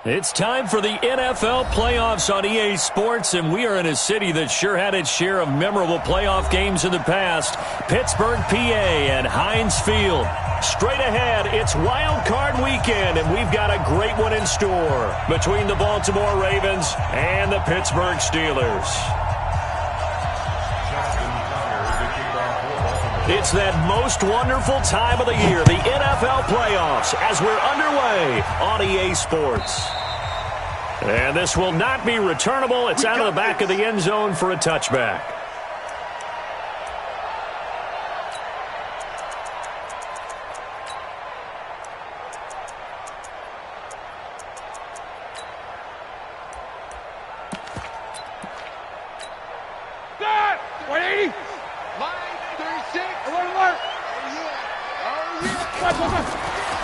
It's time for the NFL playoffs on EA Sports, and we are in a city that sure had its share of memorable playoff games in the past. Pittsburgh, PA at Heinz Field. Straight ahead, it's Wild Card Weekend, and we've got a great one in store between the Baltimore Ravens and the Pittsburgh Steelers. It's that most wonderful time of the year, the NFL playoffs, as we're underway on EA Sports. And this will not be returnable. It's out of the back of the end zone for a touchback.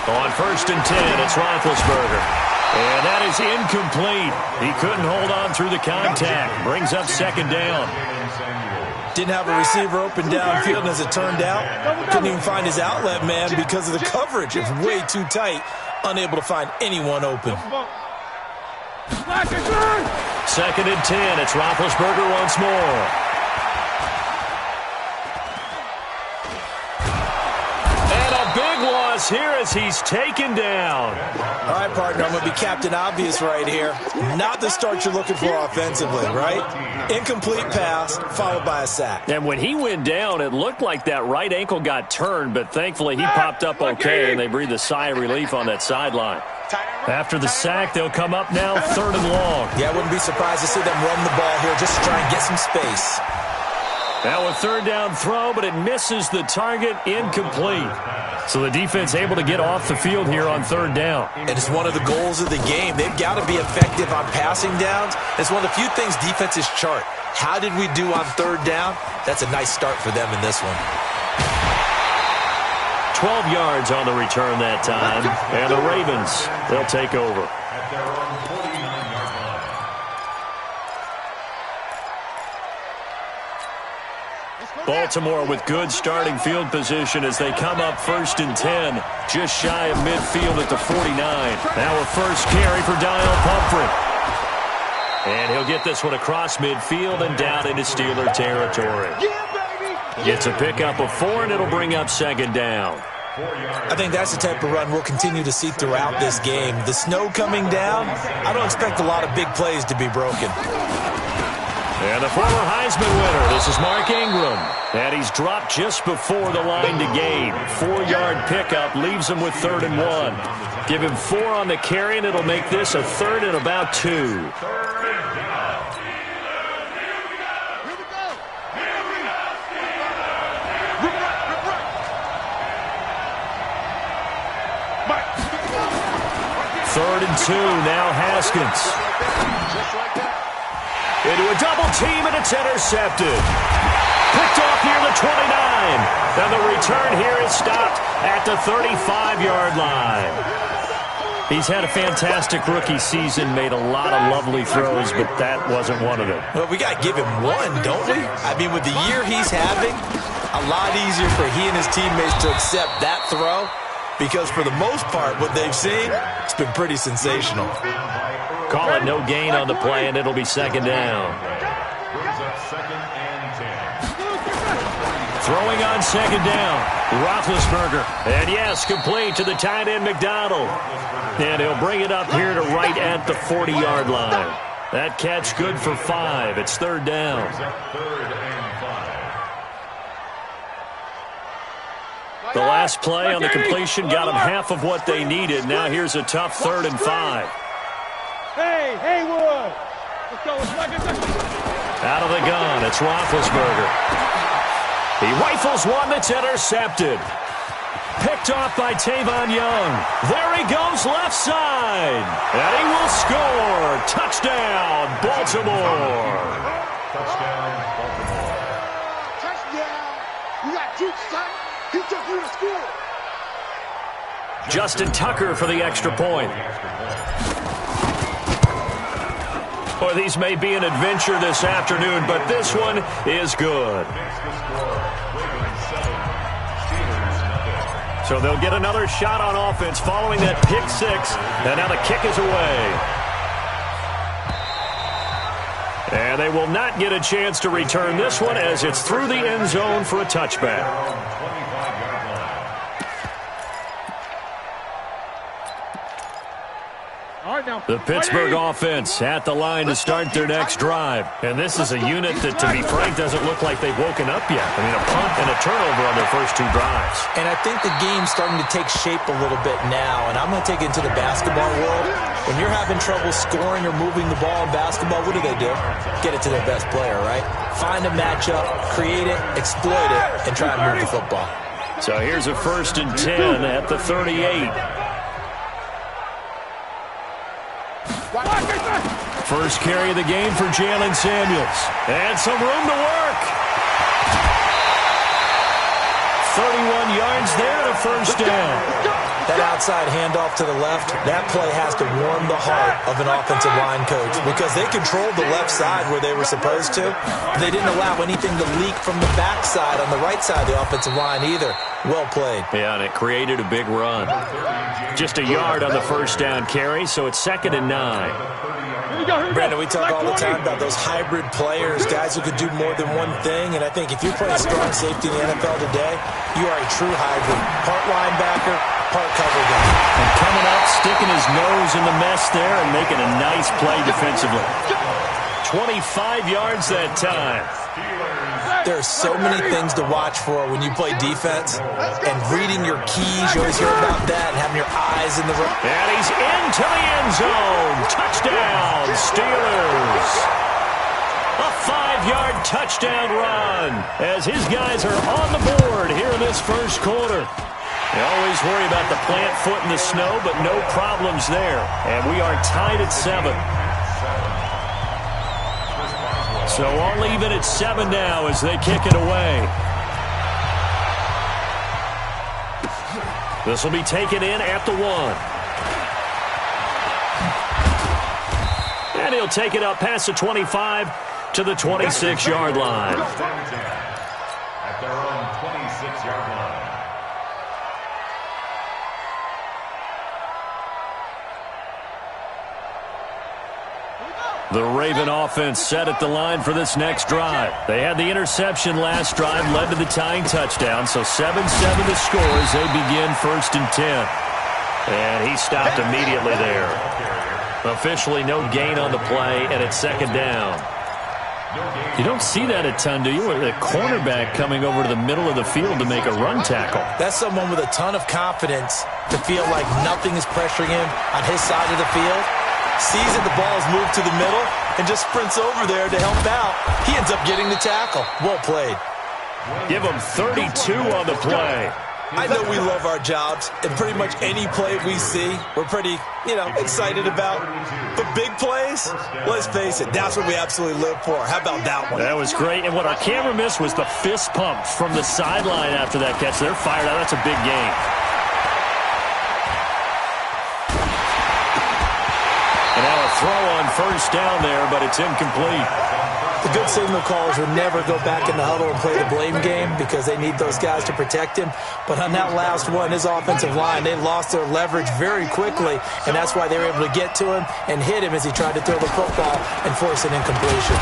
On 1st and 10, it's Roethlisberger. And that is incomplete. He couldn't hold on through the contact. Brings up 2nd down. Didn't have a receiver open downfield, and as it turned out, couldn't even find his outlet man because of the coverage. It was way too tight, unable to find anyone open. 2nd and 10, it's Roethlisberger once more. Here as he's taken down. All right, partner, I'm going to be Captain Obvious right here. Not the start you're looking for offensively, right? Incomplete pass, followed by a sack. And when he went down, it looked like that right ankle got turned, but thankfully he popped up okay, and they breathed a sigh of relief on that sideline. After the sack, they'll come up now 3rd and long. Yeah, I wouldn't be surprised to see them run the ball here just to try and get some space. Now a 3rd down throw, but it misses the target, incomplete. So the defense able to get off the field here on 3rd down. And it's one of the goals of the game. They've got to be effective on passing downs. It's one of the few things defenses chart. How did we do on 3rd down? That's a nice start for them in this one. 12 yards on the return that time. And the Ravens, they'll take over. Baltimore with good starting field position as they come up 1st and 10, just shy of midfield at the 49. Now a first carry for Daniel Pumphrey. And he'll get this one across midfield and down into Steeler territory. Gets a pickup of 4, and it'll bring up 2nd down. I think that's the type of run we'll continue to see throughout this game. The snow coming down, I don't expect a lot of big plays to be broken. And the former Heisman winner, this is Mark Ingram. And he's dropped just before the line to gain. 4-yard pickup leaves him with 3rd and 1. Give him 4 on the carry, and it'll make this a 3rd and about 2. Third and 2, now Haskins. Into a double team, and it's intercepted. Picked off near the 29. And the return here is stopped at the 35-yard line. He's had a fantastic rookie season, made a lot of lovely throws, but that wasn't one of them. Well, we got to give him one, don't we? I mean, with the year he's having, a lot easier for he and his teammates to accept that throw because for the most part, what they've seen, it's been pretty sensational. Call it no gain on the play, and it'll be 2nd down. Throwing on 2nd down, Roethlisberger. And yes, complete to the tight end McDonald. And he'll bring it up here to right at the 40-yard line. That catch good for 5. It's 3rd down. The last play on the completion got them half of what they needed. Now here's a tough 3rd and 5. Hey, Haywood! Let's go. Out of the gun, it's Roethlisberger. He rifles one that's intercepted. Picked off by Tavon Young. There he goes left side. And he will score. Touchdown, Baltimore. Touchdown, Baltimore. Touchdown. You got two shots. He took you to score. Justin Tucker for the extra point. Boy, these may be an adventure this afternoon, but this one is good. So they'll get another shot on offense following that pick six. And now the kick is away. And they will not get a chance to return this one as it's through the end zone for a touchback. The Pittsburgh offense at the line to start their next drive. And this is a unit that, to be frank, doesn't look like they've woken up yet. I mean, a punt and a turnover on their first two drives. And I think the game's starting to take shape a little bit now. And I'm going to take it into the basketball world. When you're having trouble scoring or moving the ball in basketball, what do? Get it to their best player, right? Find a matchup, create it, exploit it, and try and move the football. So here's a 1st and 10 at the 38. First carry of the game for Jalen Samuels. And some room to work. 31 yards there and a first down. That outside handoff to the left, that play has to warm the heart of an offensive line coach because they controlled the left side where they were supposed to. They didn't allow anything to leak from the backside on the right side of the offensive line either. Well played. Yeah, and it created a big run. Just a yard on the first down carry, so it's 2nd and 9. Brandon, we talk all the time about those hybrid players, guys who could do more than one thing, and I think if you're playing strong safety in the NFL today, you are a true hybrid. Part linebacker, part cover guy. And coming up, sticking his nose in the mess there and making a nice play defensively. 25 yards that time. There are so many things to watch for when you play defense, and reading your keys, you always hear about that, and having your eyes in the room. And he's into the end zone. Touchdown, Steelers. A 5-yard touchdown run as his guys are on the board here in this first quarter. They always worry about the plant foot in the snow, but no problems there. And we are tied at 7. So all even at 7 now as they kick it away. This will be taken in at the 1. And he'll take it up past the 25 to the 26-yard line. At their own 26-yard line. The Raven offense set at the line for this next drive. They had the interception last drive, led to the tying touchdown, so 7-7 the score as they begin 1st and 10. And he stopped immediately there. Officially no gain on the play, and it's 2nd down. You don't see that a ton, do you? A cornerback coming over to the middle of the field to make a run tackle. That's someone with a ton of confidence to feel like nothing is pressuring him on his side of the field. Sees that the ball is moved to the middle and just sprints over there to help out. He ends up getting the tackle. Well played. Give him 32 on the play. I know we love our jobs, and pretty much any play we see, we're pretty, excited about. But big plays, let's face it, that's what we absolutely live for. How about that one? That was great, and what our camera missed was the fist pump from the sideline after that catch. They're fired out. That's a big game. And now a throw on first down there, but it's incomplete. The good signal callers would never go back in the huddle and play the blame game because they need those guys to protect him. But on that last one, his offensive line, they lost their leverage very quickly, and that's why they were able to get to him and hit him as he tried to throw the football and force an incompletion.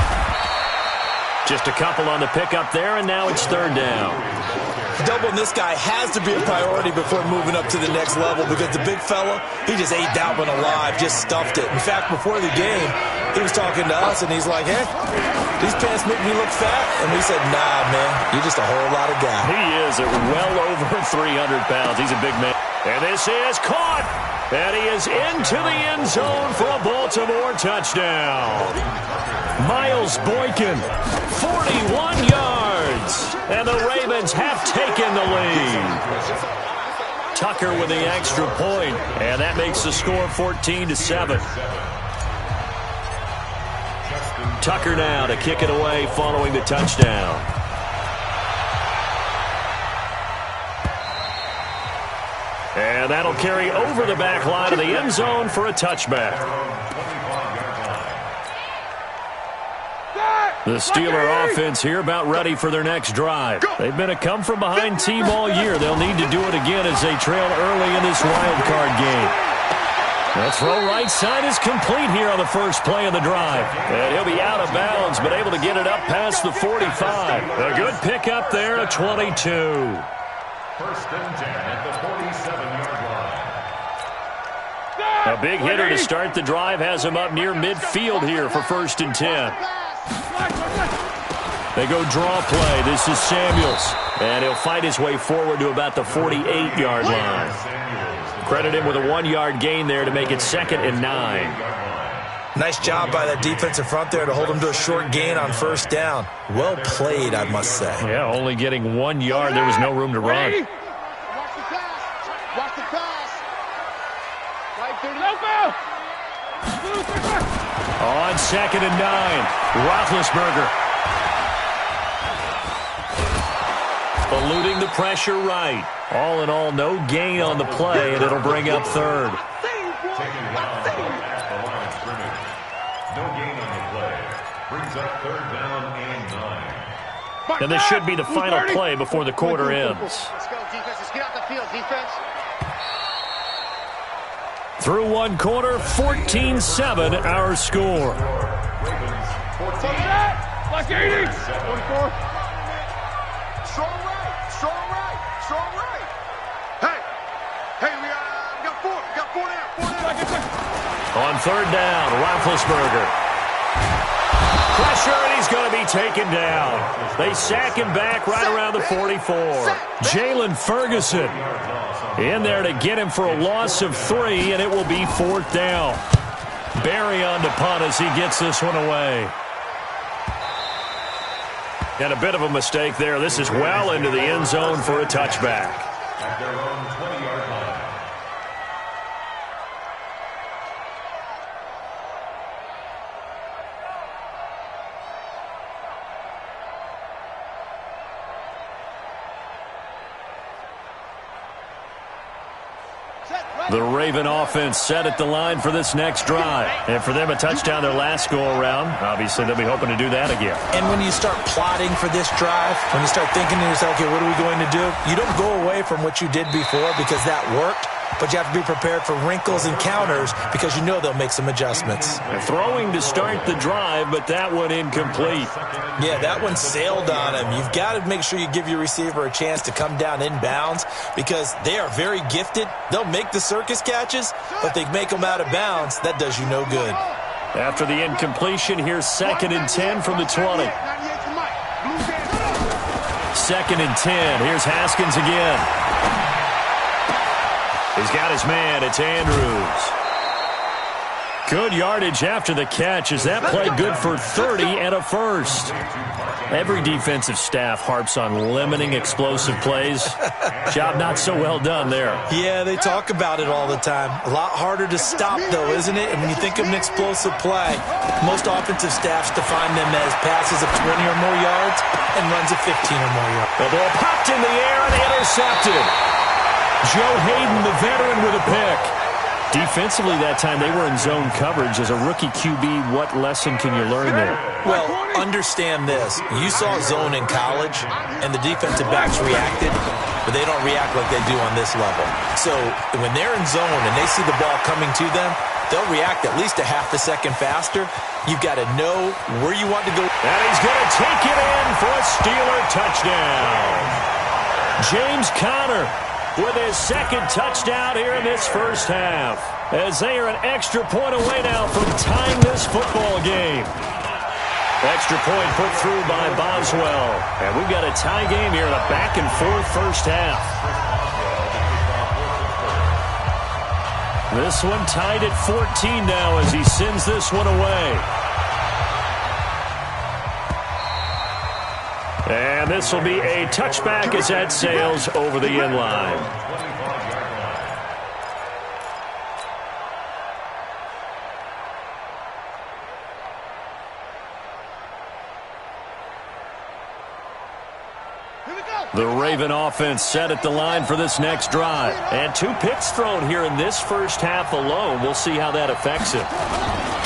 Just a couple on the pickup there, and now it's 3rd down. Doubling this guy has to be a priority before moving up to the next level because the big fella, he just ate that one alive, just stuffed it. In fact, before the game, he was talking to us, and he's like, hey, these pants make me look fat. And we said, nah, man, you're just a whole lot of guy. He is at well over 300 pounds. He's a big man. And this is caught. And he is into the end zone for a Baltimore touchdown. Miles Boykin, 41 yards. And the Ravens have taken the lead. Tucker with the extra point, and that makes the score 14-7. Tucker now to kick it away following the touchdown. And that'll carry over the back line of the end zone for a touchback. The Steeler offense here about ready for their next drive. They've been a come-from-behind team all year. They'll need to do it again as they trail early in this wild card game. The throw right side is complete here on the first play of the drive. And he'll be out of bounds, but able to get it up past the 45. A good pickup there at 22. First and 10 at the 47-yard line. A big hitter to start the drive has him up near midfield here for first and 10. They go draw play. This is Samuels. And he'll fight his way forward to about the 48-yard line. Credit him with a 1-yard gain there to make it 2nd and 9. Nice job by that defensive front there to hold him to a short gain on first down. Well played, I must say. Yeah, only getting 1 yard. There was no room to run. Watch the pass. Watch the pass. Right there. No foul. On 2nd and 9, Roethlisberger. Eluding the pressure right. All in all, no gain on the play, and it'll bring up 3rd. Taking down at the line of scrimmage. No gain on the play. Brings up 3rd down and 9. And this should be the final play before the quarter ends. Let's go, defense. Let's get out the field, defense. Through 1 quarter, 14-7 our score. Ravens 14. Black 80. 44. Strong right. Strong right. Strong right. Hey. Hey, we got 4. We got 4 now. 4 now. On 3rd down, Roethlisberger. Pressure, and he's going to be taken down. They sack him back right around the 44. Jalen Ferguson in there to get him for a loss of 3, and it will be 4th down. Barry on to punt as he gets this one away. And a bit of a mistake there. This is well into the end zone for a touchback. At their own 20-yard line. The Raven offense set at the line for this next drive. And for them, a touchdown their last go-around. Obviously, they'll be hoping to do that again. And when you start plotting for this drive, when you start thinking to yourself, okay, what are we going to do? You don't go away from what you did before because that worked, but you have to be prepared for wrinkles and counters because you know they'll make some adjustments. Throwing to start the drive, but that one incomplete. Yeah, that one sailed on him. You've got to make sure you give your receiver a chance to come down inbounds because they are very gifted. They'll make the circus catches, but they make them out of bounds. That does you no good. After the incompletion, here's 2nd and 10 from the 20. 2nd and 10. Here's Haskins again. He's got his man. It's Andrews. Good yardage after the catch. Is that play good for 30 and a first? Every defensive staff harps on limiting explosive plays. Job not so well done there. Yeah, they talk about it all the time. A lot harder to stop, though, isn't it? And when you think of an explosive play, most offensive staffs define them as passes of 20 or more yards and runs of 15 or more yards. The ball popped in the air and intercepted. Joe Hayden, the veteran, with a pick. Defensively that time, they were in zone coverage. As a rookie QB, what lesson can you learn there? Well, understand this. You saw zone in college, and the defensive backs reacted, but they don't react like they do on this level. So when they're in zone and they see the ball coming to them, they'll react at least a half a second faster. You've got to know where you want to go. And he's going to take it in for a Steeler touchdown. James Conner with his 2nd touchdown here in this first half, as they are an extra point away now from tying this football game. Extra point put through by Boswell. And we've got a tie game here in a back-and-forth first half. This one tied at 14 now as he sends this one away. And this will be a touchback as that sails over the end line. The Raven offense set at the line for this next drive. And 2 picks thrown here in this first half alone. We'll see how that affects him.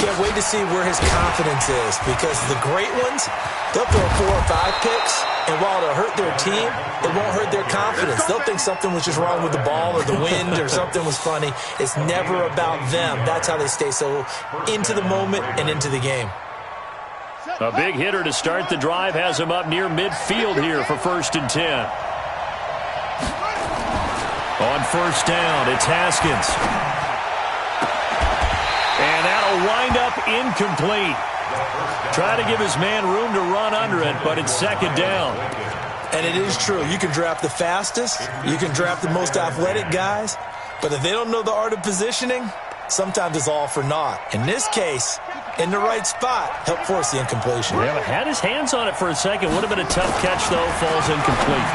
Can't wait to see where his confidence is, because the great ones, they'll throw 4 or 5 picks, and while it'll hurt their team, it won't hurt their confidence. They'll think something was just wrong with the ball or the wind or something was funny. It's never about them. That's how they stay so into the moment and into the game. A big hitter to start the drive has him up near midfield here for 1st and 10. On 1st down, it's Haskins. And that'll wind up incomplete. Try to give his man room to run under it, but it's 2nd down. And it is true. You can draft the fastest. You can draft the most athletic guys. But if they don't know the art of positioning, sometimes it's all for naught. In this case, in the right spot, helped force the incompletion. Yeah, had his hands on it for a second. Would have been a tough catch, though. Falls incomplete.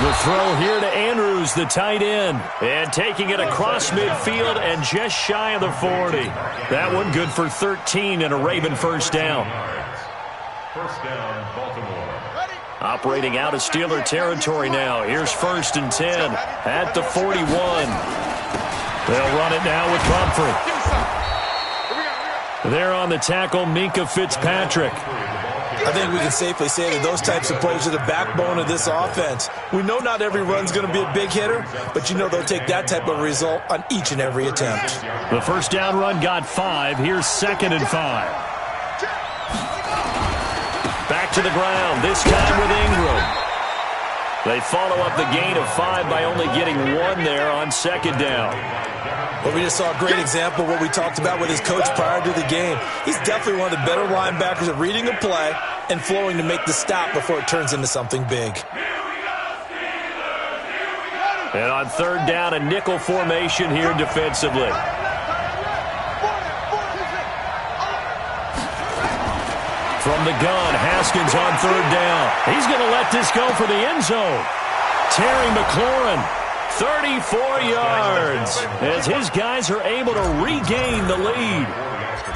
The throw here to Andrews, the tight end. And taking it across midfield and just shy of the 40. That one good for 13 and a Raven 1st down. 1st down, Baltimore. Operating out of Steeler territory now. Here's 1st and 10 at the 41. They'll run it now with Pumphrey. There on the tackle, Minkah Fitzpatrick. I think we can safely say that those types of plays are the backbone of this offense. We know not every run's going to be a big hitter, but you know they'll take that type of result on each and every attempt. The 1st down run got 5. Here's 2nd and 5. Back to the ground, this time with Ingram. They follow up the gain of 5 by only getting 1 there on 2nd down. Well, we just saw a great example of what we talked about with his coach prior to the game. He's definitely one of the better linebackers at reading a play and flowing to make the stop before it turns into something big. And on 3rd down, a nickel formation here defensively. From the gun, Haskins on 3rd down. He's going to let this go for the end zone. Terry McLaurin, 34 yards, as his guys are able to regain the lead.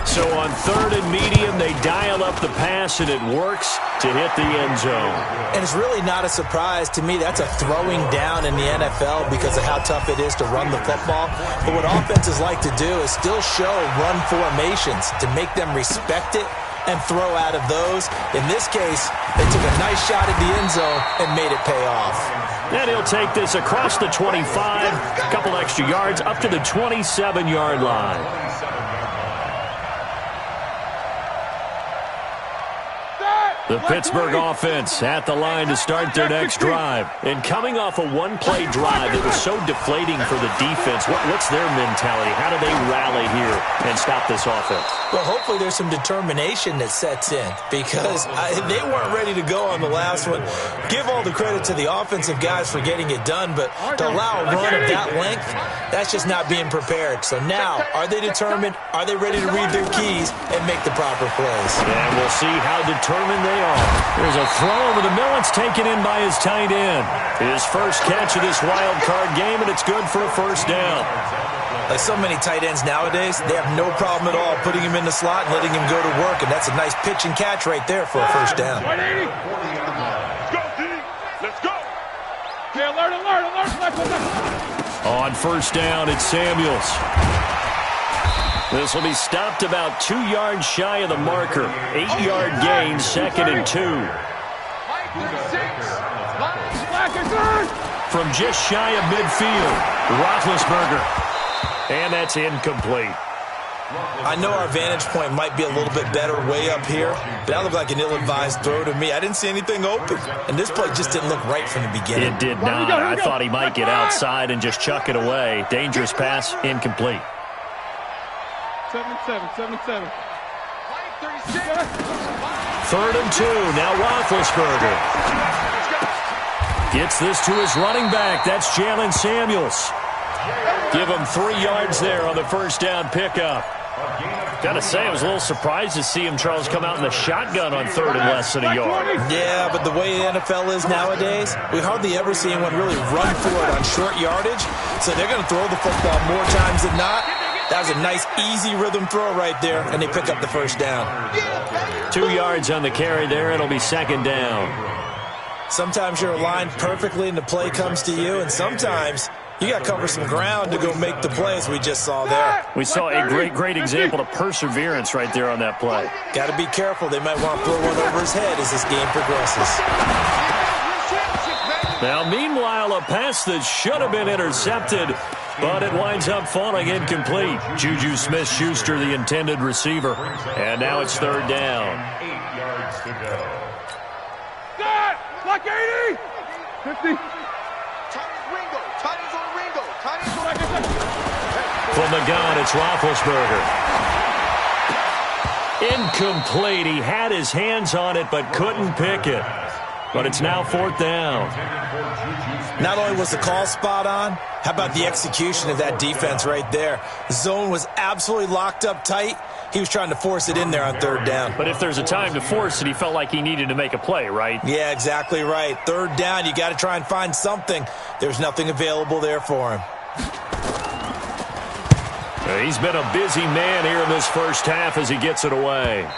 So on 3rd and medium, they dial up the pass, and it works to hit the end zone. And it's really not a surprise to me. That's a throwing down in the NFL because of how tough it is to run the football. But what offenses like to do is still show run formations to make them respect it and throw out of those. In this case, they took a nice shot at the end zone and made it pay off. And he'll take this across the 25, a couple extra yards, up to the 27-yard line. The Pittsburgh offense at the line to start their next drive. And coming off a one-play drive that was so deflating for the defense, what's their mentality? How do they rally here and stop this offense? Well, hopefully there's some determination that sets in because they weren't ready to go on the last one. Give all the credit to the offensive guys for getting it done, but to allow a run of that length, that's just not being prepared. So now, are they determined? Are they ready to read their keys and make the proper plays? And we'll see how determined they are. There's a throw over the middle. It's taken in by his tight end. His first catch of this wild card game, and it's good for a 1st down. Like so many tight ends nowadays, they have no problem at all putting him in the slot and letting him go to work, and that's a nice pitch and catch right there for a 1st down. Let's go, D. Let's go. Okay, alert. On 1st down, it's Samuels. This will be stopped about 2 yards shy of the marker. 8-yard gain, 2nd and 2. From just shy of midfield, Roethlisberger. And that's incomplete. I know our vantage point might be a little bit better way up here, but that looked like an ill-advised throw to me. I didn't see anything open, and this play just didn't look right from the beginning. It did not. I thought he might get outside and just chuck it away. Dangerous pass, incomplete. 7-7. 3rd and 2. Now Roethlisberger gets this to his running back. That's Jalen Samuels. Give him 3 yards there on the 1st down pickup. Gotta say, I was a little surprised to see him, Charles, come out in the shotgun on 3rd and less than a yard. Yeah, but the way the NFL is nowadays, we hardly ever see anyone really run for it on short yardage. So they're going to throw the football more times than not. That was a nice, easy rhythm throw right there, and they pick up the 1st down. 2 yards on the carry there. It'll be 2nd down. Sometimes you're aligned perfectly and the play comes to you, and sometimes you got to cover some ground to go make the play, as we just saw there. We saw a great example of perseverance right there on that play. Got to be careful. They might want to throw one over his head as this game progresses. Now, meanwhile, a pass that should have been intercepted, but it winds up falling incomplete. Juju Smith-Schuster, the intended receiver. And now it's third down. 8 yards to go. Like 80! 50. Ringo. Titans on Ringo. From the gun, it's Roethlisberger. Incomplete. He had his hands on it, but couldn't pick it. But it's now fourth down. Not only was the call spot on, how about the execution of that defense right there? The zone was absolutely locked up tight. He was trying to force it in there on third down. But if there's a time to force it, he felt like he needed to make a play, right? Yeah, exactly right. Third down, you got to try and find something. There's nothing available there for him. He's been a busy man here in this first half as he gets it away.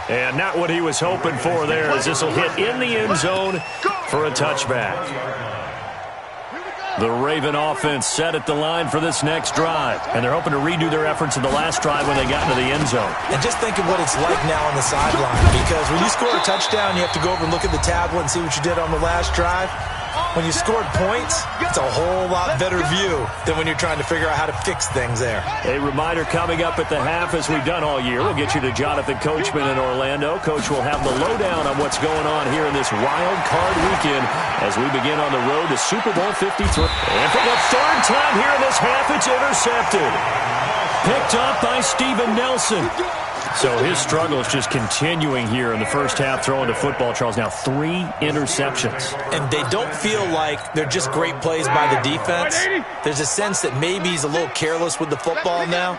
And not what he was hoping for there, as this will hit in the end zone for a touchback. The Raven offense set at the line for this next drive, and they're hoping to redo their efforts in the last drive when they got into the end zone. And just think of what it's like now on the sideline, because when you score a touchdown, you have to go over and look at the tablet and see what you did on the last drive. When you scored points, it's a whole lot better view than when you're trying to figure out how to fix things there. A reminder coming up at the half, as we've done all year. We'll get you to Jonathan Coachman in Orlando. Coach will have the lowdown on what's going on here in this wild card weekend as we begin on the road to Super Bowl 53. And for the third time here in this half, it's intercepted. Picked up by Steven Nelson. So his struggle is just continuing here in the first half, throwing the football, Charles. Now 3 interceptions. And they don't feel like they're just great plays by the defense. There's a sense that maybe he's a little careless with the football now.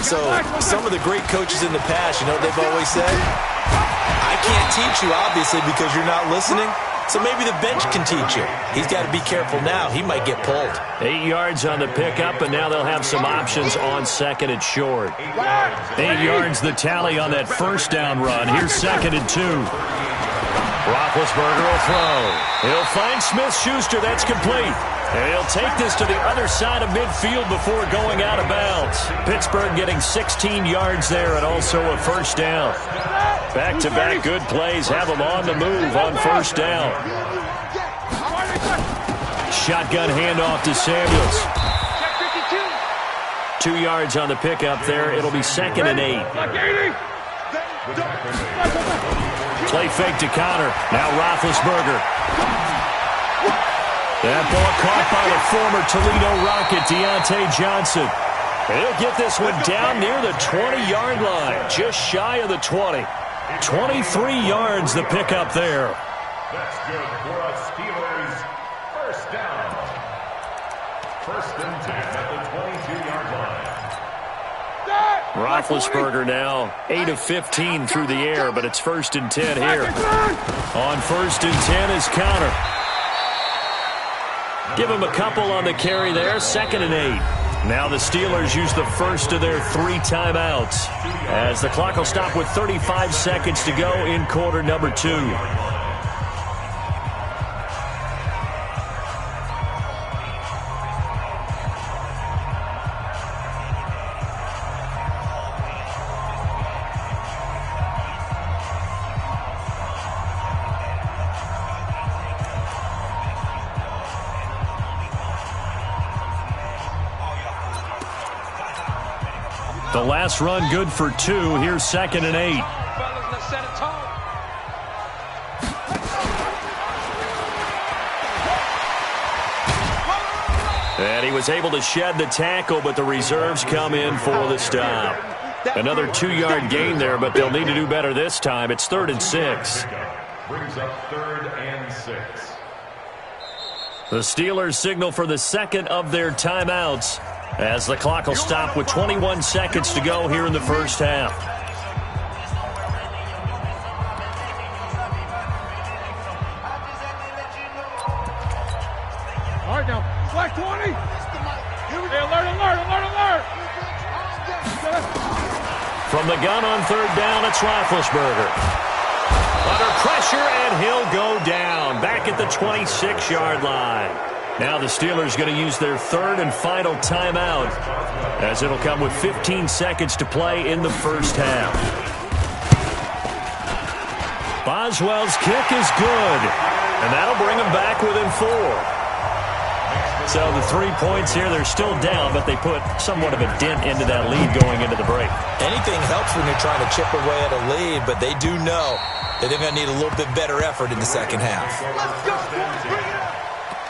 So some of the great coaches in the past, you know what they've always said? I can't teach you, obviously, because you're not listening. So maybe the bench can teach you. He's got to be careful now. He might get pulled. 8 yards on the pickup, and now they'll have some options on second and short. 8 yards the tally on that first down run. Here's second and 2. Roethlisberger will throw. He'll find Smith-Schuster. That's complete. And he'll take this to the other side of midfield before going out of bounds. Pittsburgh getting 16 yards there and also a first down. Back-to-back good plays have them on the move on first down. Shotgun handoff to Samuels. 2 yards on the pickup there. It'll be second and 8. Play fake to Connor. Now Roethlisberger. That ball caught by the former Toledo Rocket, Deontay Johnson. He'll get this one down near the 20-yard line, just shy of the 20. 23 yards the pickup there. That's good for a Steelers first down. First and 10 at the 22-yard line. Roethlisberger now 8 of 15 through the air, but it's first and 10 here. On first and 10 is Connor. Give him a couple on the carry there, second and 8. Now the Steelers use the first of their 3 timeouts as the clock will stop with 35 seconds to go in quarter number 2. The last run good for 2. Here's second and 8. And he was able to shed the tackle, but the reserves come in for the stop. Another 2-yard gain there, but they'll need to do better this time. It's third and 6. Brings up third and 6. The Steelers signal for the second of their timeouts as the clock will stop with 21 seconds to go here in the first half. All right, now, flag 20. Hey, alert. From the gun on third down, it's Roethlisberger. Under pressure, and he'll go down. the 26-yard line. Now the Steelers going to use their third and final timeout, as it'll come with 15 seconds to play in the first half. Boswell's kick is good, and that'll bring them back within 4. So the 3 points here, they're still down, but they put somewhat of a dent into that lead going into the break. Anything helps when you're trying to chip away at a lead, but they do know that they're going to need a little bit better effort in the second half. Let's go, boys. Bring it up.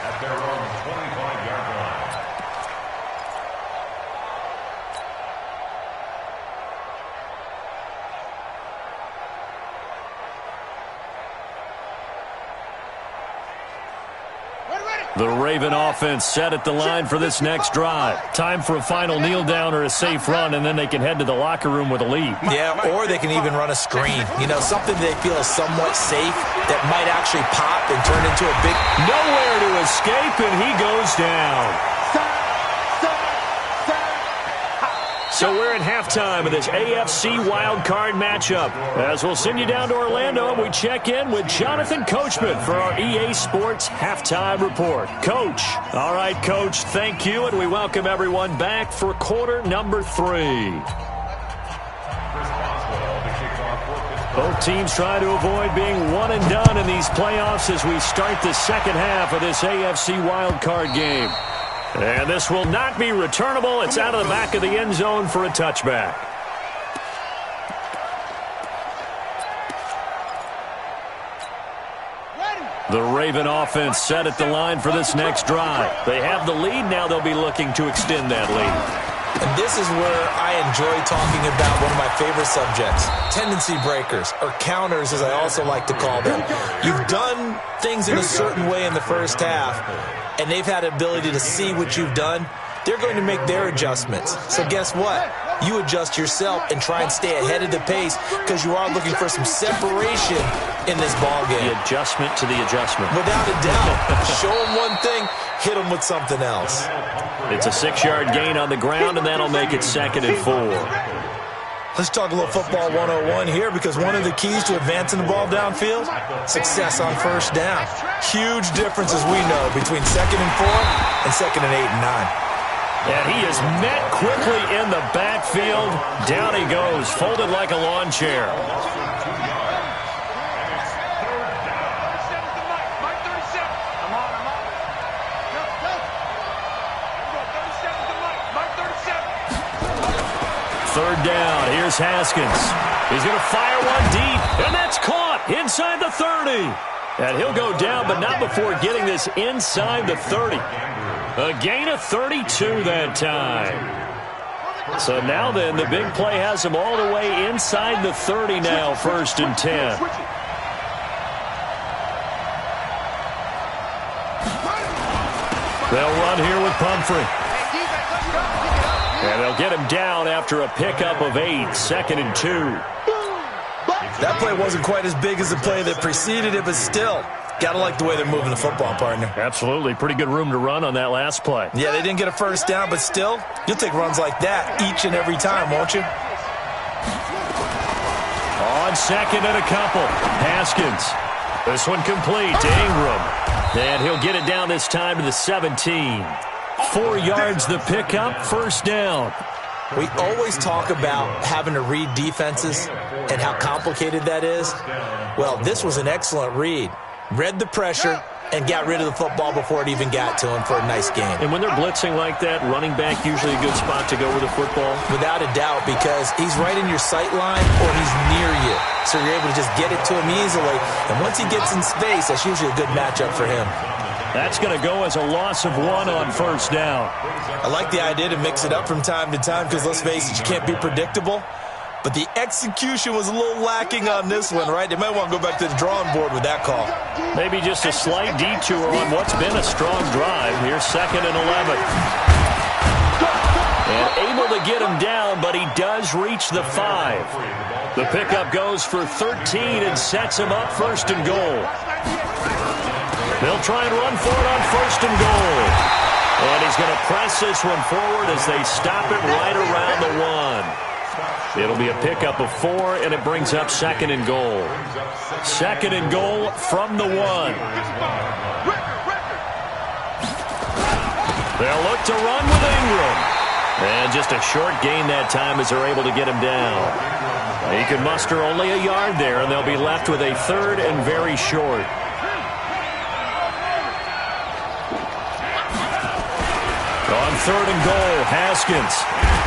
At their own 25-yard line. The Raven offense set at the line for this next drive. Time for a final kneel down or a safe run, and then they can head to the locker room with a lead. Yeah, or they can even run a screen. You know, something they feel is somewhat safe that might actually pop and turn into a big... Nowhere to escape, and he goes down. So we're at halftime of this AFC wildcard matchup. As we'll send you down to Orlando, and we check in with Jonathan Coachman for our EA Sports Halftime Report. Coach. All right, Coach, thank you, and we welcome everyone back for quarter number 3. Both teams try to avoid being one and done in these playoffs as we start the second half of this AFC wildcard game. And this will not be returnable. It's out of the back of the end zone for a touchback. The Raven offense set at the line for this next drive. They have the lead. Now they'll be looking to extend that lead. And this is where I enjoy talking about one of my favorite subjects, tendency breakers, or counters as I also like to call them. You've done things in a certain way in the first half, and they've had the ability to see what you've done. They're going to make their adjustments. So guess what? You adjust yourself and try and stay ahead of the pace because you are looking for some separation in this ball game. The adjustment to the adjustment. Without a doubt. Show them one thing, hit them with something else. It's a 6-yard gain on the ground, and that'll make it 2nd and 4. Let's talk a little football 101 here because one of the keys to advancing the ball downfield, success on first down. Huge difference, as we know, between 2nd and 4 and 2nd and 8 and 9. And he is met quickly in the backfield. Down he goes, folded like a lawn chair. Third down, here's Haskins. He's going to fire one deep, and that's caught inside the 30. And he'll go down, but not before getting this inside the 30. A gain of 32 that time. So now then, the big play has him all the way inside the 30 now, 1st and 10. They'll run here with Pumphrey. And they'll get him down after a pickup of 8, 2nd and 2. That play wasn't quite as big as the play that preceded it, but still, gotta like the way they're moving the football, partner. Absolutely. Pretty good room to run on that last play. Yeah, they didn't get a first down, but still, you'll take runs like that each and every time, won't you? On 2nd and a couple, Haskins. This one complete to Ingram. And he'll get it down this time to the 17. 4 yards the pickup, 1st down. We always talk about having to read defenses and how complicated that is. Well, this was an excellent read. Read the pressure and got rid of the football before it even got to him for a nice game. And when they're blitzing like that, running back usually a good spot to go with the football? Without a doubt, because he's right in your sight line or he's near you. So you're able to just get it to him easily. And once he gets in space, that's usually a good matchup for him. That's going to go as a loss of 1 on 1st down. I like the idea to mix it up from time to time because, let's face it, you can't be predictable. But the execution was a little lacking on this one, right? They might want to go back to the drawing board with that call. Maybe just a slight detour on what's been a strong drive. Here's 2nd and 11. And able to get him down, but he does reach the 5. The pickup goes for 13 and sets him up 1st and goal. They'll try and run for it on 1st and goal. And he's going to press this one forward as they stop it right around the 1. It'll be a pickup of 4, and it brings up 2nd and goal. 2nd and goal from the 1. They'll look to run with Ingram. And just a short gain that time as they're able to get him down. He can muster only a yard there, and they'll be left with a 3rd and very short. On 3rd and goal, Haskins.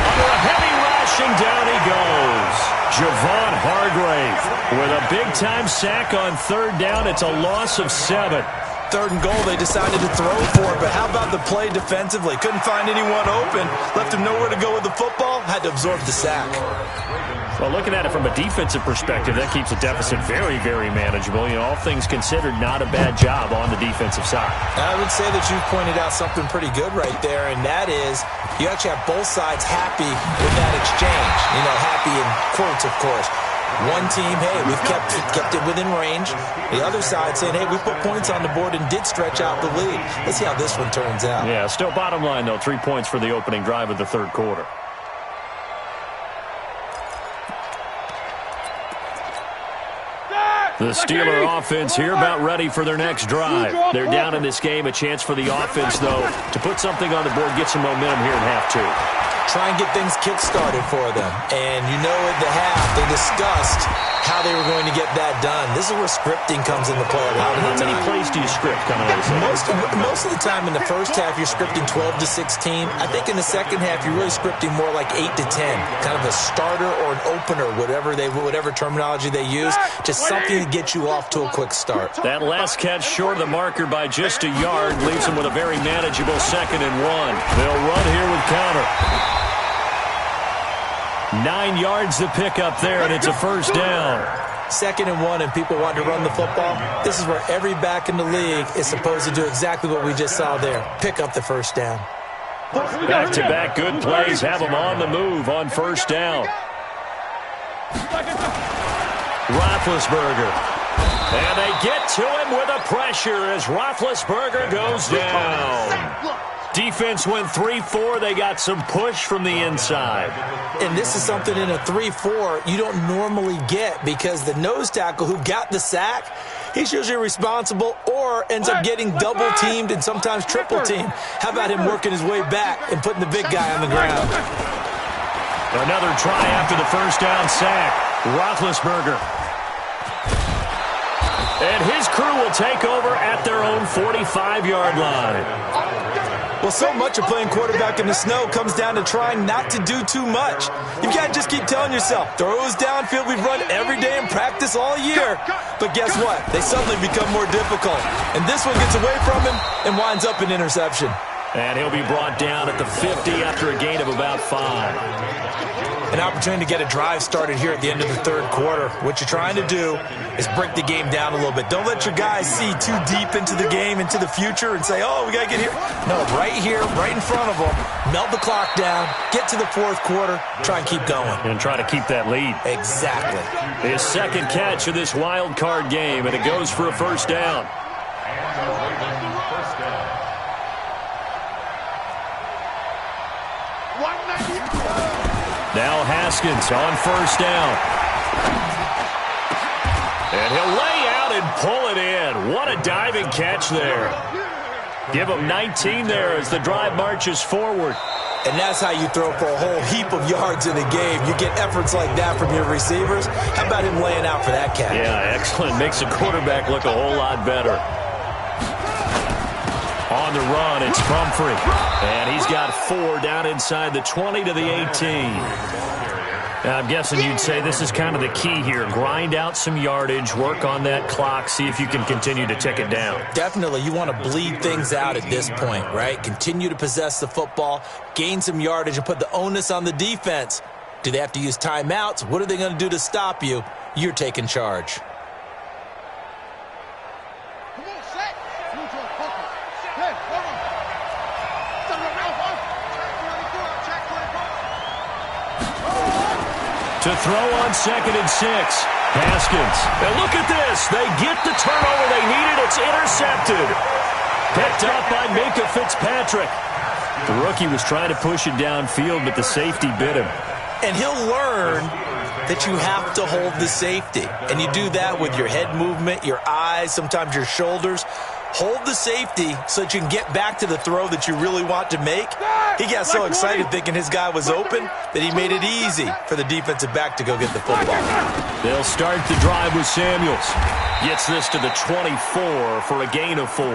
Under a heavy rush, and down he goes. Javon Hargrave with a big-time sack on 3rd down. It's a loss of 7. 3rd and goal, they decided to throw for it, but how about the play defensively? Couldn't find anyone open, left him nowhere to go with the football, had to absorb the sack. Well, looking at it from a defensive perspective, that keeps the deficit very, very manageable. You know, all things considered, not a bad job on the defensive side. I would say that you pointed out something pretty good right there, and that is you actually have both sides happy with that exchange. You know, happy in quotes, of course. One team, hey, we've kept it within range. The other side saying, hey, we put points on the board and did stretch out the lead. Let's see how this one turns out. Yeah, still bottom line, though, 3 points for the opening drive of the 3rd quarter. The Steeler offense here about ready for their next drive. They're down in this game. A chance for the offense, though, to put something on the board, get some momentum here in half 2. Try and get things kick-started for them. And you know at the half, they discussed how they were going to get that done. This is where scripting comes into play a lot of the time. How many plays do you script coming out of this? Most of the time in the first half, you're scripting 12 to 16. I think in the second half, you're really scripting more like 8 to 10. Kind of a starter or an opener, whatever terminology they use. Just something to get you off to a quick start. That last catch short of the marker by just a yard leaves them with a very manageable 2nd and 1. They'll run here with counter. 9 yards to pick up there, and it's a 1st down. 2nd and 1, and people want to run the football. This is where every back in the league is supposed to do exactly what we just saw there. Pick up the 1st down. Back-to-back good plays have them on the move on 1st down. Roethlisberger. And they get to him with a pressure as Roethlisberger goes down. Defense went 3-4. They got some push from the inside. And this is something in a 3-4 you don't normally get because the nose tackle who got the sack, he's usually responsible or ends up getting double-teamed and sometimes triple-teamed. How about him working his way back and putting the big guy on the ground? Another try after the 1st down sack. Roethlisberger. And his crew will take over at their own 45-yard line. Well, so much of playing quarterback in the snow comes down to trying not to do too much. You've got to just keep telling yourself, throws downfield we've run every day in practice all year. But guess what? They suddenly become more difficult. And this one gets away from him and winds up an interception. And he'll be brought down at the 50 after a gain of about 5. An opportunity to get a drive started here at the end of the 3rd quarter. What you're trying to do is break the game down a little bit. Don't let your guys see too deep into the game, into the future, and say, oh, we got to get here. No, right here, right in front of them, melt the clock down, get to the 4th quarter, try and keep going. And try to keep that lead. Exactly. His 2nd catch of this wild card game, and it goes for a 1st down. Now Haskins on 1st down. And he'll lay out and pull it in. What a diving catch there. Give him 19 there as the drive marches forward. And that's how you throw for a whole heap of yards in a game. You get efforts like that from your receivers. How about him laying out for that catch? Yeah, excellent. Makes the quarterback look a whole lot better. On the run, it's Pumphrey. And he's got 4 down inside the 20 to the 18. Now, I'm guessing you'd say this is kind of the key here. Grind out some yardage, work on that clock, see if you can continue to tick it down. Definitely. You want to bleed things out at this point, right? Continue to possess the football, gain some yardage, and put the onus on the defense. Do they have to use timeouts? What are they going to do to stop you? You're taking charge. To throw on 2nd and 6. Haskins. And look at this. They get the turnover they needed. It's intercepted. Picked up by Minkah Fitzpatrick. The rookie was trying to push it downfield, but the safety bit him. And he'll learn that you have to hold the safety. And you do that with your head movement, your eyes, sometimes your shoulders. Hold the safety so that you can get back to the throw that you really want to make. He got so excited thinking his guy was open that he made it easy for the defensive back to go get the football. They'll start the drive with Samuels. Gets this to the 24 for a gain of 4.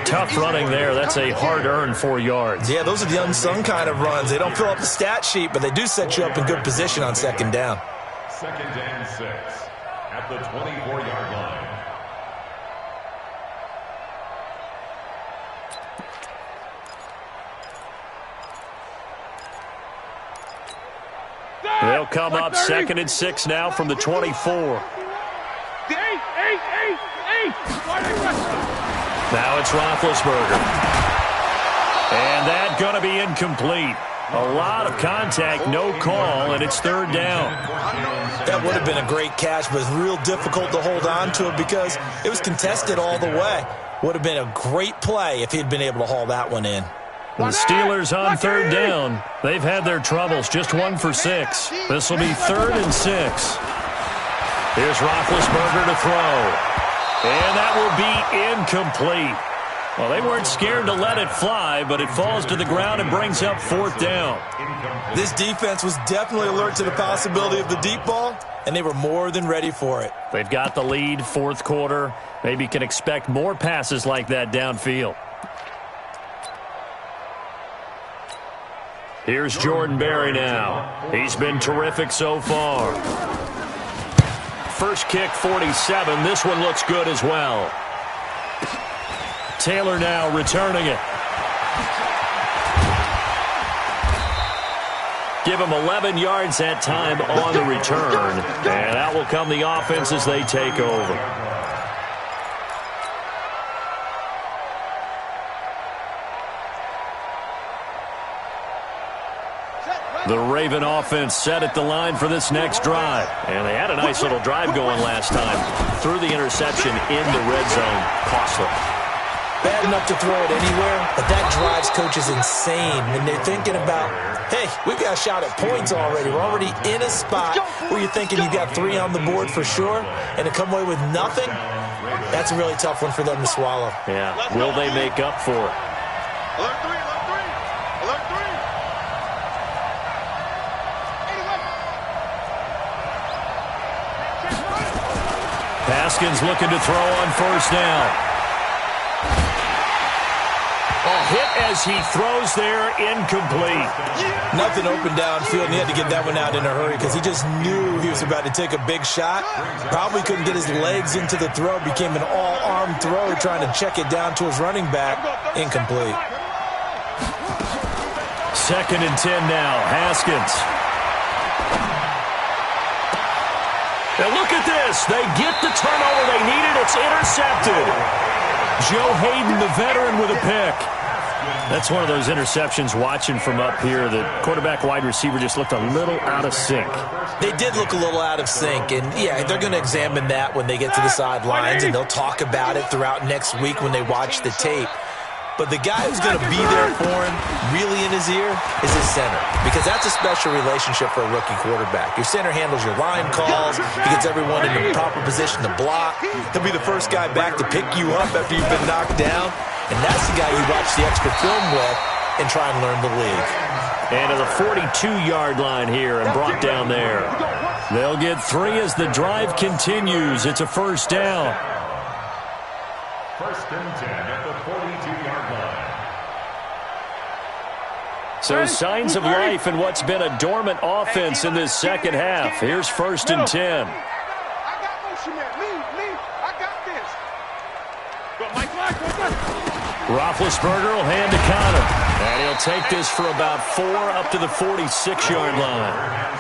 Tough running there. That's a hard-earned 4 yards. Yeah, those are the unsung kind of runs. They don't fill up the stat sheet, but they do set you up in good position on second down. 2nd and 6 at the 24-yard line. They'll come up 2nd and 6 now from the 24. Now it's Roethlisberger. And that's going to be incomplete. A lot of contact, no call, and it's 3rd down. That would have been a great catch, but it's real difficult to hold on to it because it was contested all the way. Would have been a great play if he'd been able to haul that one in. The Steelers on 3rd down. They've had their troubles, just 1 for 6. This will be 3rd and 6. Here's Roethlisberger to throw. And that will be incomplete. Well, they weren't scared to let it fly, but it falls to the ground and brings up 4th down. This defense was definitely alert to the possibility of the deep ball, and they were more than ready for it. They've got the lead, 4th quarter. Maybe can expect more passes like that downfield. Here's Jordan Berry now. He's been terrific so far. First kick, 47. This one looks good as well. Taylor now returning it. Give him 11 yards that time on the return. And out will come the offense as they take over. The Raven offense set at the line for this next drive. And they had a nice little drive going last time. Threw the interception in the red zone. Costly. Bad enough to throw it anywhere, but that drives coaches insane when they're thinking about, hey, we've got a shot at points already. We're already in a spot where you're thinking you got 3 on the board for sure, and to come away with nothing, that's a really tough one for them to swallow. Yeah. Will they make up for it? Alert 3, alert 3. Alert 3. Haskins looking to throw on 1st down. A hit as he throws there, incomplete. Nothing open downfield, and he had to get that one out in a hurry because he just knew he was about to take a big shot. Probably couldn't get his legs into the throw. Became an all-arm throw trying to check it down to his running back. Incomplete. 2nd and 10 now. Haskins. Now look at this. They get the turnover they needed. It's intercepted. Joe Hayden, the veteran, with a pick. That's one of those interceptions watching from up here. The quarterback wide receiver just looked a little out of sync. They did look a little out of sync, and yeah, they're going to examine that when they get to the sidelines, and they'll talk about it throughout next week when they watch the tape. But the guy who's going to be there for him, really in his ear, is his center. Because that's a special relationship for a rookie quarterback. Your center handles your line calls. He gets everyone in the proper position to block. He'll be the first guy back to pick you up after you've been knocked down. And that's the guy you watch the extra film with and try and learn the league. And to the 42-yard line here and brought down there. They'll get 3 as the drive continues. It's a 1st down. 1st and 10 at the 42-yard line. So signs of life in what's been a dormant offense in this second half. Here's 1st and 10. I got motion man. Me. I got this. Go, Mike. Roethlisberger will hand to Connor. And he'll take this for about 4 up to the 46-yard line.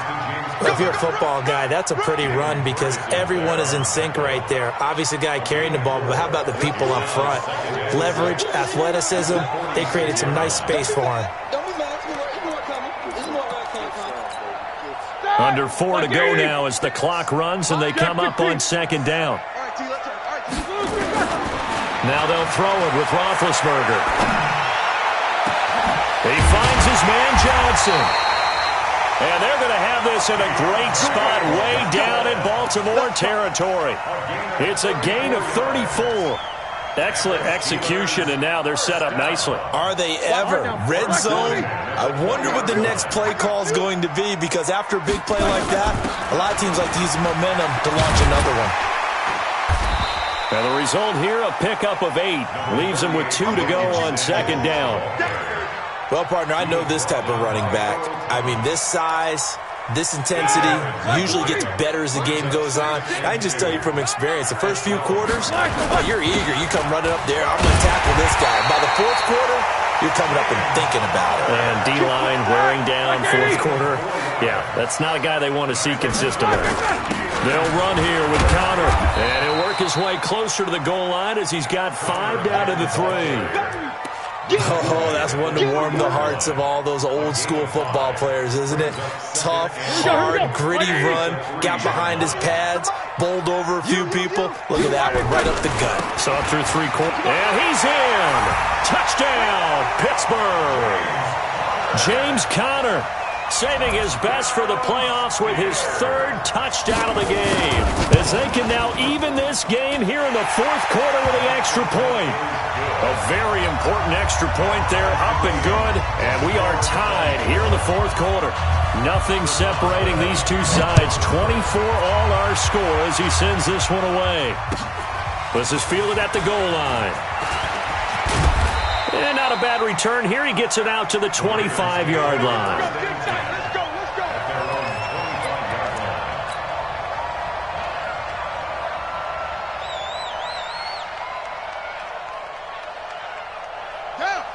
If you're a football guy, that's a pretty run because everyone is in sync right there. Obviously, the guy carrying the ball, but how about the people up front? Leverage, athleticism, they created some nice space for him. Under 4 to go now as the clock runs and they come up on 2nd down. Now they'll throw it with Roethlisberger. He finds his man Johnson. And they're going to have this in a great spot way down in Baltimore territory. It's a gain of 34. Excellent execution, and now they're set up nicely. Are they ever? Red zone? I wonder what the next play call is going to be, because after a big play like that, a lot of teams like to use the momentum to launch another one. And the result here, a pickup of 8. Leaves them with 2 to go on second down. Well, partner, I know this type of running back. I mean, this size, this intensity usually gets better as the game goes on. I can just tell you from experience, the first few quarters, oh, you're eager. You come running up there, I'm going to tackle this guy. By the fourth quarter, you're coming up and thinking about it. And D-line wearing down fourth quarter. Yeah, that's not a guy they want to see consistently. They'll run here with Connor. And he'll work his way closer to the goal line as he's got 5 down to the 3. Oh, that's one to warm the hearts of all those old-school football players, isn't it? Tough, hard, gritty run, got behind his pads, bowled over a few people. Look at that one, right up the gut. Saw through 3 quarters. And he's in! Touchdown, Pittsburgh! James Conner saving his best for the playoffs with his 3rd touchdown of the game, as they can now even this game here in the 4th quarter with the extra point. A very important extra point there, up and good, and we are tied here in the 4th quarter. Nothing separating these two sides. 24 all our score as he sends this one away. This is fielded at the goal line. And not a bad return here. He gets it out to the 25-yard line.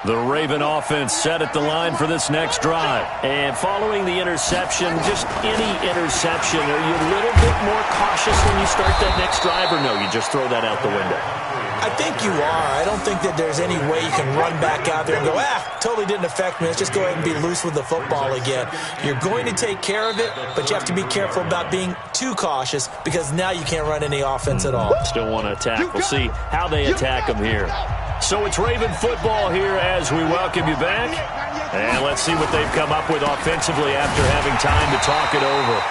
The Raven offense set at the line for this next drive. And following the interception, just any interception, are you a little bit more cautious when you start that next drive, or no, you just throw that out the window? I think you are. I don't think that there's any way you can run back out there and go, totally didn't affect me. Let's just go ahead and be loose with the football again. You're going to take care of it, but you have to be careful about being too cautious, because now you can't run any offense at all. Still want to attack. We'll see how they attack them here. So it's Raven football here as we welcome you back. And let's see what they've come up with offensively after having time to talk it over.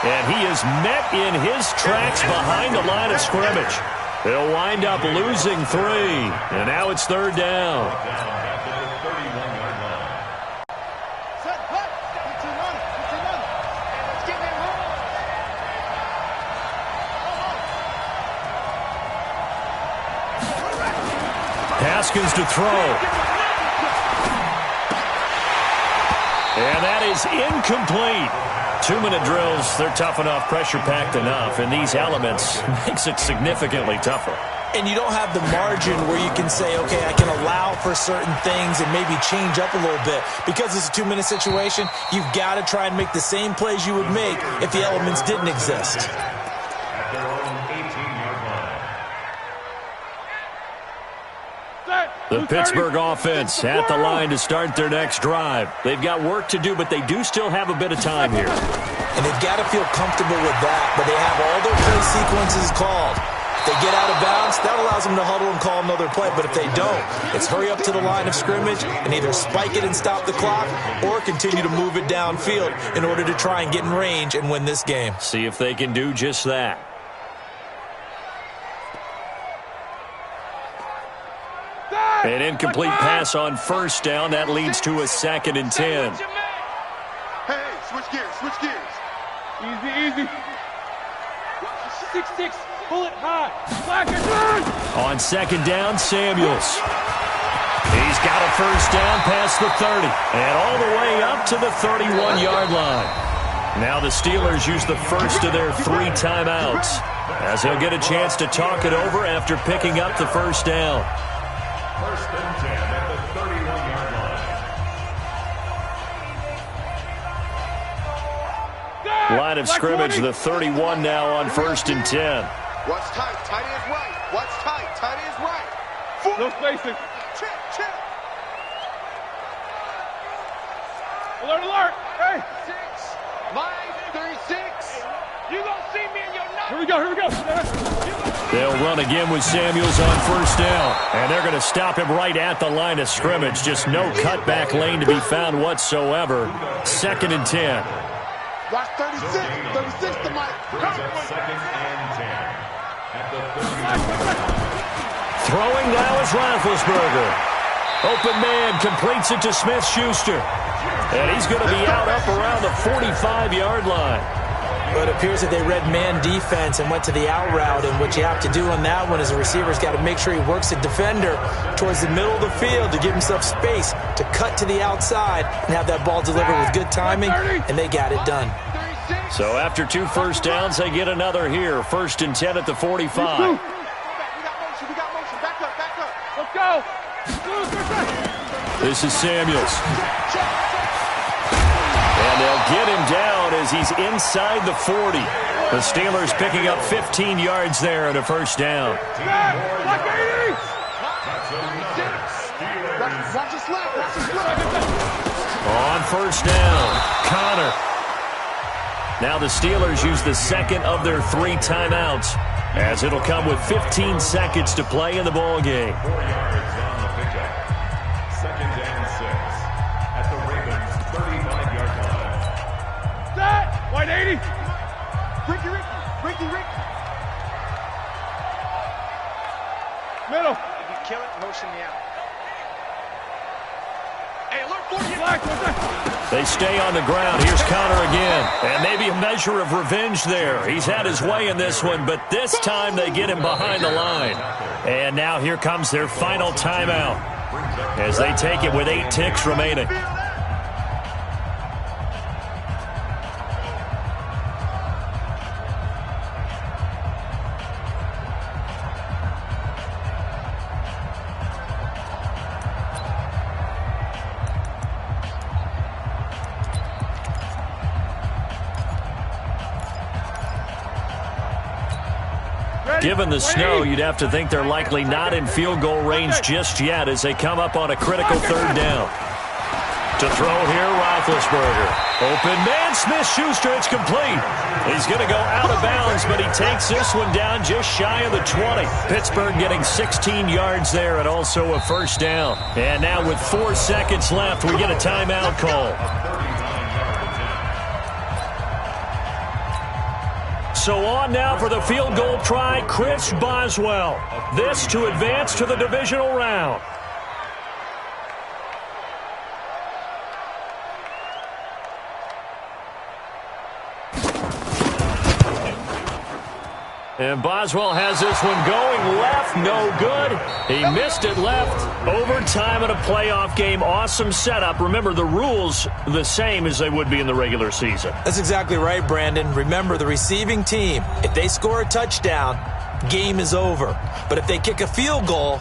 And he is met in his tracks behind the line of scrimmage. They'll wind up losing 3. And now it's 3rd down. Haskins to throw. And that is incomplete. 2-minute drills, they're tough enough, pressure-packed enough, and these elements makes it significantly tougher. And you don't have the margin where you can say, okay, I can allow for certain things and maybe change up a little bit. Because it's a 2-minute situation, you've got to try and make the same plays you would make if the elements didn't exist. The Pittsburgh offense at the line to start their next drive. They've got work to do, but they do still have a bit of time here. And they've got to feel comfortable with that, but they have all their play sequences called. If they get out of bounds, that allows them to huddle and call another play. But if they don't, it's hurry up to the line of scrimmage and either spike it and stop the clock or continue to move it downfield in order to try and get in range and win this game. See if they can do just that. An incomplete pass on 1st down. That leads to a 2nd and 10. Hey, switch gears, switch gears. Easy. 6-6, pull it high. On 2nd down, Samuels. He's got a 1st down past the 30. And all the way up to the 31-yard line. Now the Steelers use the first of their 3 timeouts, as they'll get a chance to talk it over after picking up the 1st down. 1st and 10 at the 31-yard line. Line of scrimmage, the 31 now on 1st and 10. What's tight? Tight is right. What's tight? Tight is right. No spacing. Check. Alert. Hey. 6, line 36. You gonna see me in your night. Here we go. They'll run again with Samuels on 1st down. And they're going to stop him right at the line of scrimmage. Just no cutback lane to be found whatsoever. 2nd and 10. Watch 36. 36 to Mike. Brings up second and 10. At the 30. Throwing now is Roethlisberger. Open man completes it to Smith-Schuster. And he's going to be out up around the 45-yard line. But it appears that they read man defense and went to the out route, and what you have to do on that one is the receiver's got to make sure he works the defender towards the middle of the field to give himself space to cut to the outside and have that ball delivered with good timing, and they got it done. So after 2 first downs, they get another here. 1st and 10 at the 45. We got motion. Back up. Let's go. This is Samuels. And they'll get him down as he's inside the 40. The Steelers picking up 15 yards there at a first down. Watch your slap. On first down, Connor. Now the Steelers use the second of their 3 timeouts, as it'll come with 15 seconds to play in the ball game. 4 yards on the pickup. 2nd and 6. At the Ravens' 35-yard line. Set. White 80. Ricky. Middle. If you kill it, motion me out. Hey, alert 40. Black. They stay on the ground. Here's Connor again. And maybe a measure of revenge there. He's had his way in this one, but this time they get him behind the line. And now here comes their final timeout as they take it with 8 ticks remaining. Given the snow, you'd have to think they're likely not in field goal range just yet as they come up on a critical 3rd down. To throw here, Roethlisberger. Open man, Smith-Schuster, it's complete. He's going to go out of bounds, but he takes this one down just shy of the 20. Pittsburgh getting 16 yards there and also a first down. And now with 4 seconds left, we get a timeout call. So on now for the field goal try, Chris Boswell. This to advance to the divisional round. And Boswell has this one going left, no good. He missed it left. Overtime in a playoff game, awesome setup. Remember, the rules the same as they would be in the regular season. That's exactly right, Brandon. Remember, the receiving team, if they score a touchdown, game is over. But if they kick a field goal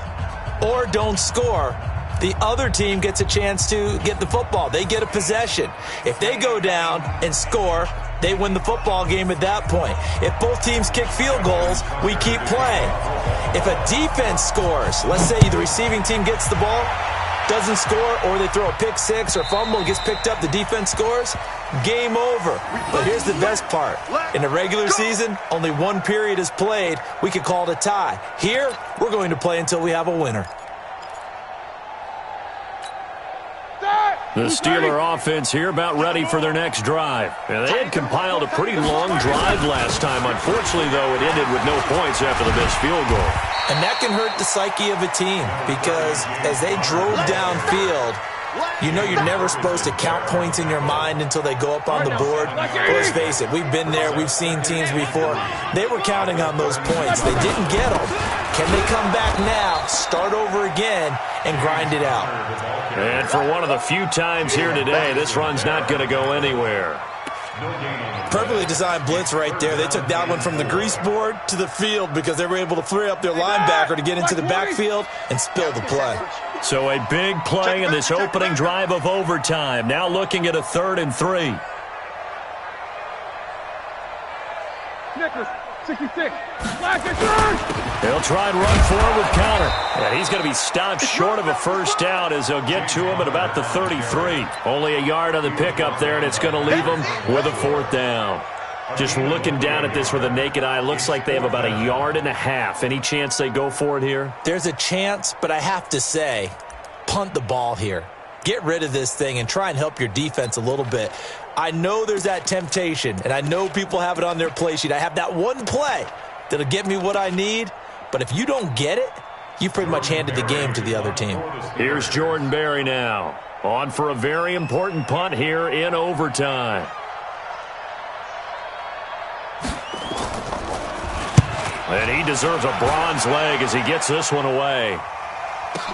or don't score, the other team gets a chance to get the football. They get a possession. If they go down and score, they win the football game at that point. If both teams kick field goals, we keep playing. If a defense scores, let's say the receiving team gets the ball, doesn't score, or they throw a pick six or fumble, gets picked up, the defense scores, game over. But here's the best part. In the regular season, only 1 period is played. We could call it a tie. Here, we're going to play until we have a winner. The Steeler offense here about ready for their next drive. And they had compiled a pretty long drive last time. Unfortunately, though, it ended with no points after the missed field goal. And that can hurt the psyche of a team because as they drove downfield, you know you're never supposed to count points in your mind until they go up on the board. But let's face it, we've been there. We've seen teams before. They were counting on those points. They didn't get them. Can they come back now, start over again, and grind it out? And for one of the few times here today, this run's not going to go anywhere. Perfectly designed blitz right there. They took that one from the grease board to the field because they were able to free up their linebacker to get into the backfield and spill the play. So a big play in this opening drive of overtime. Now looking at a 3rd and 3. Snickers, 66. Black and third. They'll try and run forward with Connor. And he's going to be stopped short of a first down as they'll get to him at about the 33. Only a yard on the pickup there, and it's going to leave him with a 4th down. Just looking down at this with a naked eye, looks like they have about 1.5 yards. Any chance they go for it here? There's a chance, but I have to say, punt the ball here. get rid of this thing and try and help your defense a little bit. I know there's that temptation, and I know people have it on their play sheet. I have that one play that'll get me what I need, but if you don't get it, you pretty much handed the game to the other team. Here's Jordan Berry now, on for a very important punt here in overtime. And he deserves a bronze leg as he gets this one away.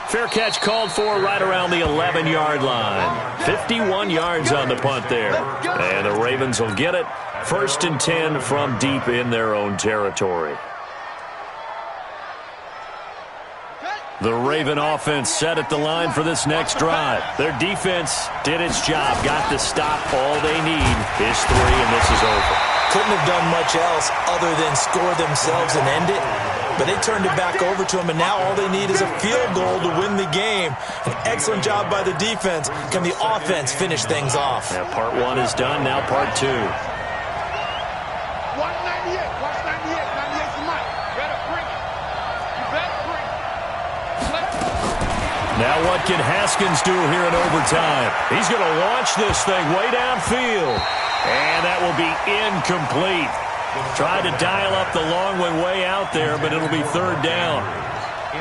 Fair catch called for right around the 11-yard line. 51 yards on the punt there. And the Ravens will get it. 1st and 10 from deep in their own territory. The Raven offense set at the line for this next drive. Their defense did its job, got the stop. All they need is 3, and this is over. Couldn't have done much else other than score themselves and end it. But they turned it back over to them, and now all they need is a field goal to win the game. An excellent job by the defense. Can the offense finish things off? Now part 1 is done, now part 2. Watch 98. Watch 98. 98's the mic. Better bring it. You better bring it. Now what can Haskins do here in overtime? He's going to launch this thing way downfield. And that will be incomplete. Tried to dial up the long one way out there, but it'll be 3rd down.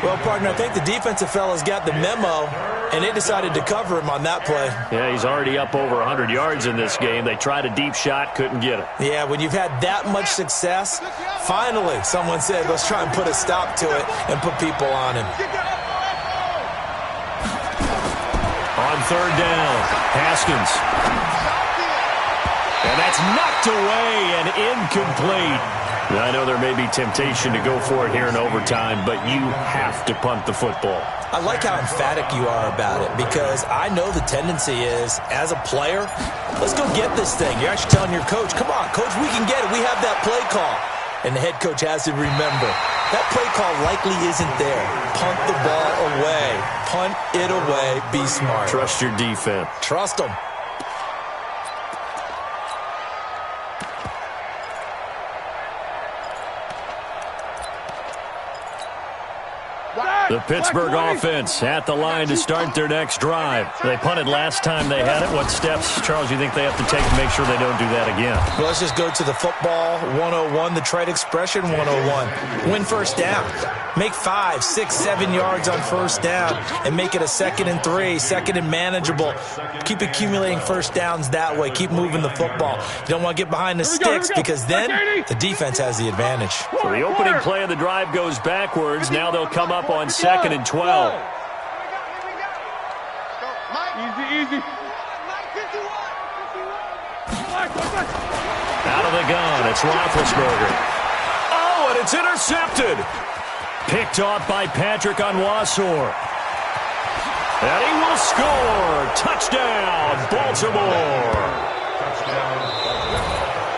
Well, partner, I think the defensive fellas got the memo, and they decided to cover him on that play. Yeah, he's already up over 100 yards in this game. They tried a deep shot, couldn't get it. Yeah, when you've had that much success, finally someone said, let's try and put a stop to it and put people on him. On 3rd down, Haskins. And that's knocked away and incomplete. I know there may be temptation to go for it here in overtime, but you have to punt the football. I like how emphatic you are about it, because I know the tendency is, as a player, let's go get this thing. You're actually telling your coach, come on, coach, we can get it. We have that play call. And the head coach has to remember, that play call likely isn't there. Punt the ball away. Punt it away. Be smart. Trust your defense. Trust them. The Pittsburgh offense at the line to start their next drive. They punted last time they had it. What steps, Charles, you think they have to take to make sure they don't do that again? Well, let's just go to the football 101, the trade expression 101. Win 1st down. Make 5, 6, 7 yards on 1st down and make it a 2nd and 3, 2nd and manageable. Keep accumulating 1st downs that way. Keep moving the football. You don't want to get behind the sticks because then the defense has the advantage. So the opening play of the drive goes backwards. Now they'll come up on 2nd and 12. Easy. Out of the gun, it's Roethlisberger. Oh, and it's intercepted. Picked off by Patrick Onwuasor. And he will score. Touchdown, Baltimore.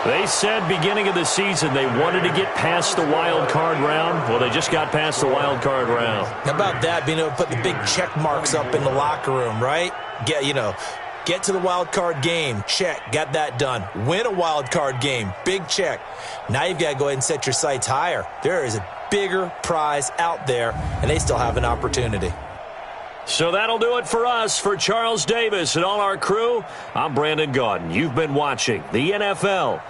They said beginning of the season they wanted to get past the wild card round. Well, they just got past the wild card round. How about that, being able to put the big check marks up in the locker room, right? Get to the wild card game. Check. Got that done. Win a wild card game. Big check. Now you've got to go ahead and set your sights higher. There is a bigger prize out there, and they still have an opportunity. So that'll do it for us. For Charles Davis and all our crew, I'm Brandon Gaudin. You've been watching the NFL